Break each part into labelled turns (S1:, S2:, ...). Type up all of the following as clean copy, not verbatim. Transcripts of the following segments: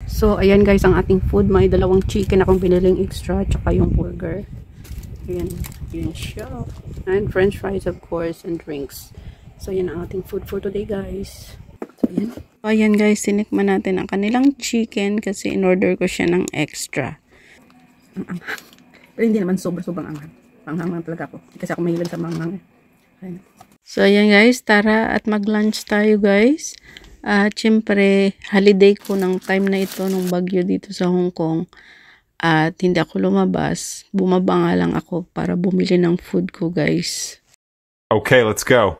S1: So, ayan guys, ang ating food. May dalawang chicken akong biniling extra, tsaka yung burger. Ayan, yun siya. And french fries, of course, and drinks. So, ayan ang ating food for today, guys. So, ayan. So, ayan guys, sinikman natin ang kanilang chicken kasi in-order ko siya ng extra. Pero hindi naman sobrang anghang. Anghang talaga ako. Kasi ako mahilig sa manghang. Ayan. So, ayan guys, tara at mag-lunch tayo guys. At syempre, holiday ko ng time na ito nung bagyo dito sa Hong Kong. At hindi ako lumabas. Bumaba nga lang ako para bumili ng food ko guys.
S2: Okay, let's go.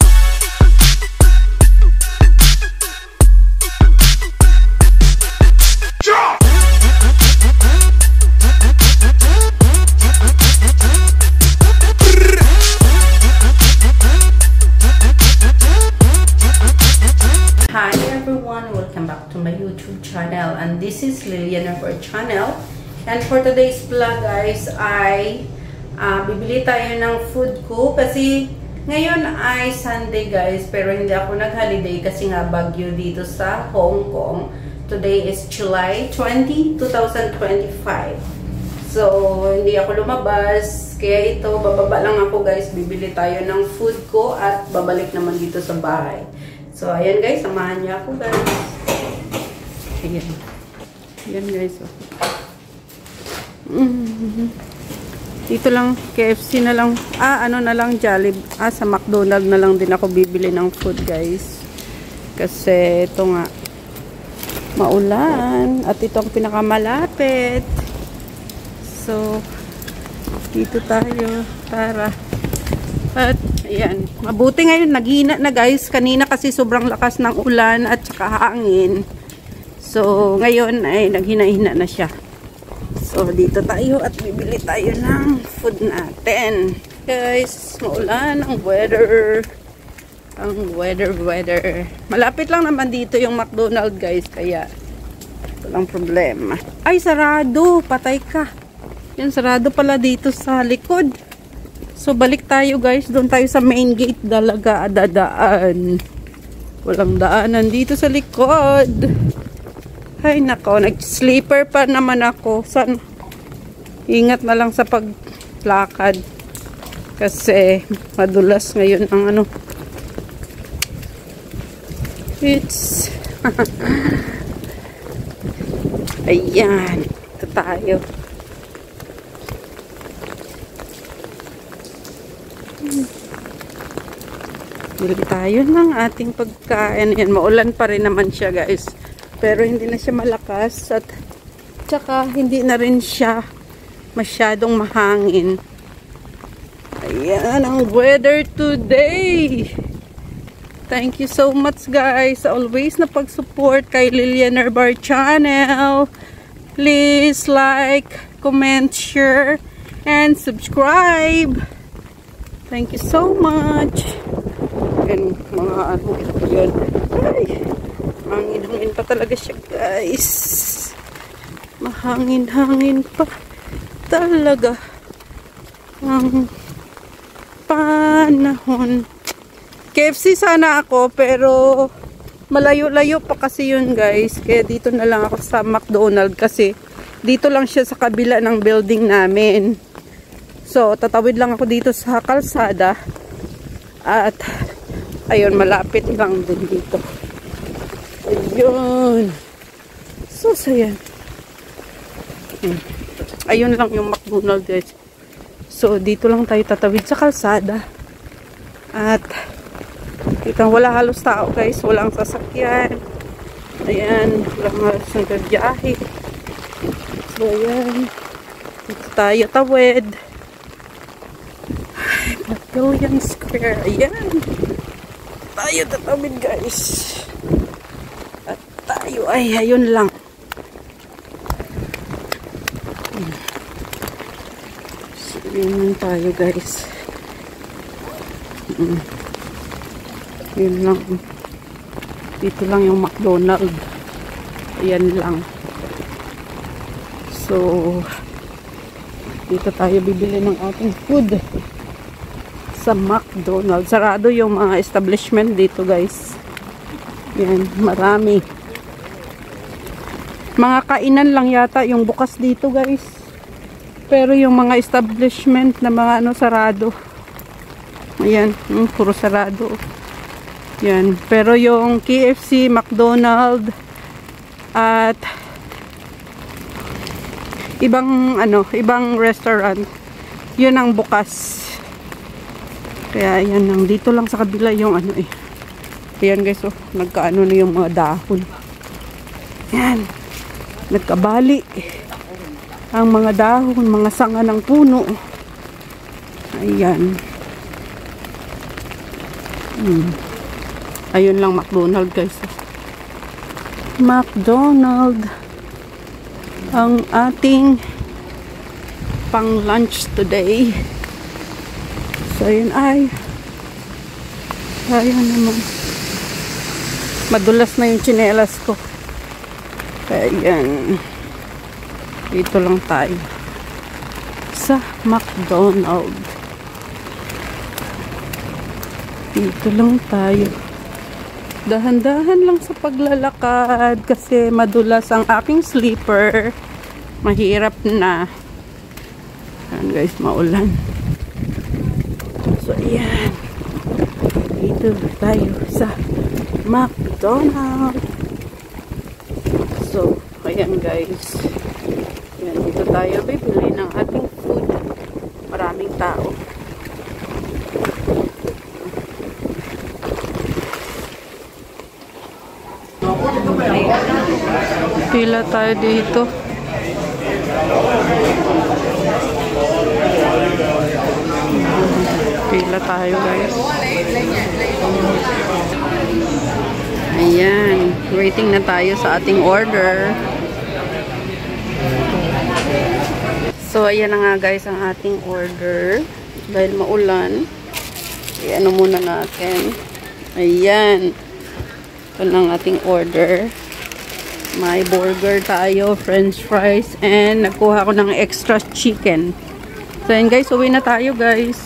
S1: Hi everyone, welcome back to my YouTube channel, and this is Lilian of our channel. And for today's vlog guys ay bibili tayo ng food ko kasi ngayon ay Sunday guys, pero hindi ako nag-holiday kasi nga bagyo dito sa Hong Kong. Today is July 20, 2025. So hindi ako lumabas, kaya ito bababa lang ako guys, bibili tayo ng food ko at babalik naman dito sa bahay. So, ayan guys, samahan niya ako guys. Ayan. Ayan guys. Dito lang, KFC na lang. Ano na lang, Jollibee. Sa McDonald's na lang din ako bibili ng food guys. Kasi ito nga, maulan. At ito ang pinakamalapit. So, dito tayo. Tara. At ayan, mabuti ngayon naghina na guys, kanina kasi sobrang lakas ng ulan at saka hangin. So ngayon ay naghina-hina na siya. So dito tayo at bibili tayo ng food natin. Guys, maulan ang weather. Ang weather. Malapit lang naman dito yung McDonald's guys, kaya walang problema. Ay, sarado, patay ka. Yan, sarado pala dito sa likod. So, balik tayo guys. Doon tayo sa main gate talaga dadaan. Walang daanan dito sa likod. Ay, nako. Nag-sleeper pa naman ako. San? Ingat na lang sa paglakad. Kasi, madulas ngayon ang ano. It's... Ayan. Ito tayo. Bili tayo ng ating pagkain. Ayan, maulan pa rin naman siya guys. Pero hindi na siya malakas. At saka hindi na rin siya masyadong mahangin. Ayan ang weather today. Thank you so much guys. Always na pag-support kay Lilian Bar channel. Please like, comment, share, and subscribe. Thank you so much. And mga ano yun. Ay, hangin-hangin pa talaga siya guys. Mahangin-hangin pa talaga ang panahon. KFC sana ako pero malayo-layo pa kasi yun guys. Kaya dito na lang ako sa McDonald's kasi dito lang siya sa kabila ng building namin. So, tatawid lang ako dito sa kalsada. At, ayun, malapit lang din dito. Ayun. So, sayan. Ayun lang yung McDonald's, guys. So, dito lang tayo tatawid sa kalsada. At, kita wala halos tao, guys. Walang sasakyan. Ayan, walang halos nagbiyahe. So, ayan. Dito tayo tawid. Pavilion Square. Ayan. Tayo tatawid guys. At tayo ay ayun lang. So, yun tayo guys. Yun lang. Dito lang yung McDonald's. Ayan lang. So, dito tayo bibili ng ating food. Sa McDonald's. Sarado yung mga establishment dito guys. Yan, marami. Mga kainan lang yata yung bukas dito, guys. Pero yung mga establishment na mga ano, sarado. Ayan, puro sarado. Yan. Pero yung KFC, McDonald's, at ibang restaurant, yun ang bukas. Kaya ayan, dito lang sa kabila yung ano eh. Ayan guys, oh, nagkaano na yung mga dahon. Ayan, nagkabali ang mga dahon, mga sanga ng puno. Ayan. Ayun lang, McDonald's guys. McDonald's ang ating pang lunch today. So ayun ay ayun naman, madulas na yung tsinelas ko. Ayan, dito lang tayo sa McDonald's. Dito lang tayo. Dahan-dahan lang sa paglalakad kasi madulas ang aking sleeper. Mahirap na. Ayan guys, maulan. So ayan, dito tayo sa McDonald's. So ayan guys, ayan, dito tayo bibili ng ating food. Maraming tao. Pila tayo dito. Pila tayo guys. Ayan, waiting na tayo sa ating order. So ayan na nga guys ang ating order. Dahil maulan, i-ano muna natin. Ayan, ito na ang ating order. May burger tayo, french fries, and nagkuha ko ng extra chicken. So ayan guys, uwi na tayo guys.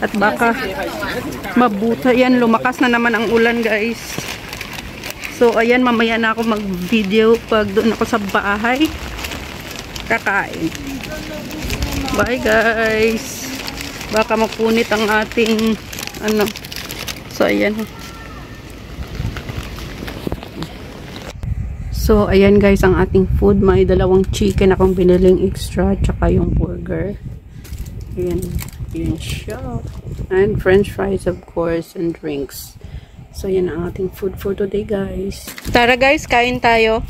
S1: At baka mabuta yan, lumakas na naman ang ulan guys. So ayan, mamaya na ako mag-video pag doon ako sa bahay kakain. Bye guys. Baka mapunit ang ating ano. So ayan. So ayan guys ang ating food. May dalawang chicken akong biniling extra, tsaka yung burger. Ayan. Ayan siya. And french fries of course, and drinks. So yan ang ating food for today guys. Tara guys, kain tayo.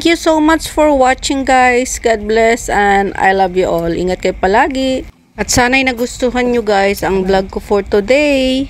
S1: Thank you so much for watching guys. God bless and I love you all. Ingat kayo palagi. At sana'y nagustuhan nyo guys ang vlog ko for today.